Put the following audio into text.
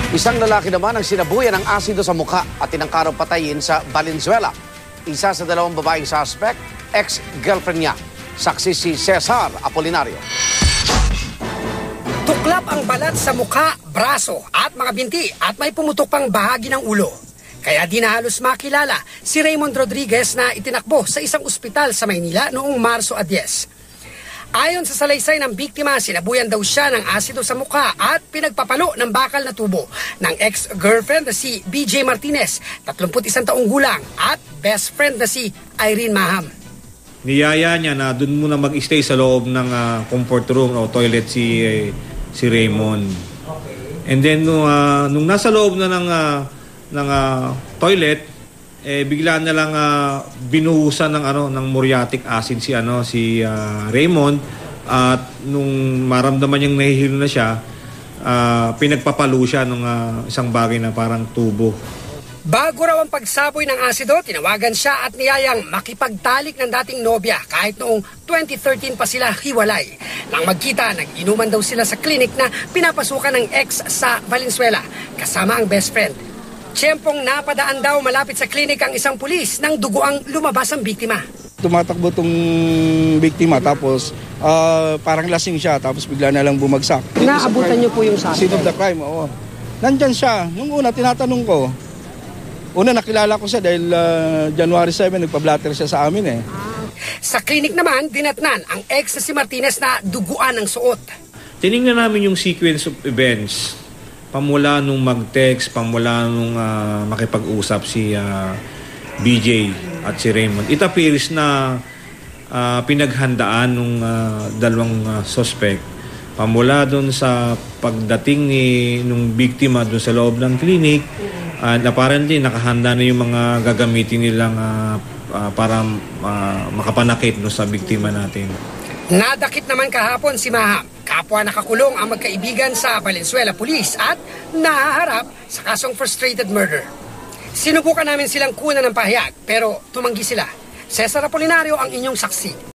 Isang lalaki naman ang sinabuyan ng asido sa mukha at tinangkarang patayin sa Valenzuela. Isa sa dalawang babaeng suspect, ex-girlfriend niya. Saksi si Cesar Apolinario. Tuklap ang balat sa mukha, braso at mga binti at may pumutok pang bahagi ng ulo. Kaya di na halos makilala si Raymond Rodriguez na itinakbo sa isang ospital sa Maynila noong Marso 10. Ayon sa salaysay ng biktima, sinabuyan daw siya ng asido sa mukha at pinagpapalo ng bakal na tubo ng ex-girlfriend na si BJ Martinez, 31 taong gulang, at best friend na si Irene Maham. Niyaya niya na doon muna mag-stay sa loob ng comfort room o toilet si Raymond. And then nung nasa loob na ng toilet, bigla na lang binuhusan ng muriatic acid si Raymond, at nung maramdaman niyang nahihilo na siya, pinagpapalo siya ng isang bagay na parang tubo. Bago raw ang pagsaboy ng asido, tinawagan siya at niyayang makipagtalik ng dating nobya kahit noong 2013 pa sila hiwalay. Nang magkita, nag-inuman daw sila sa klinik na pinapasukan ng ex sa Valenzuela kasama ang best friend. Tiyempong napadaan daw malapit sa klinik ang isang pulis nang duguang lumabas ang biktima. Tumatakbo tong biktima tapos parang lasing siya tapos bigla na lang bumagsak. Naabutan niyo po yung suspect? Scene of the crime, oo. Nandyan siya. Nung una, tinatanong ko. Una, nakilala ko siya dahil January 7, nagpa-blatter siya sa amin eh. Sa klinik naman, dinatnan ang ex na si Martinez na duguan ng suot. Tinignan namin yung sequence of events. Pamula nung mag-text, pamula nung makipag-usap si BJ at si Raymond. It appears na pinaghandaan nung dalawang suspect. Pamula doon sa pagdating nung biktima doon sa loob ng clinic, and apparently nakahanda na yung mga gagamitin nilang para makapanakit no, sa biktima natin. Nadakip naman kahapon si Maham. Kapwa nakakulong ang magkaibigan sa Valenzuela Police at nahaharap sa kasong frustrated murder. Sinubukan namin silang kunan ng pahayag pero tumanggi sila. Cesar Apolinario ang inyong saksi.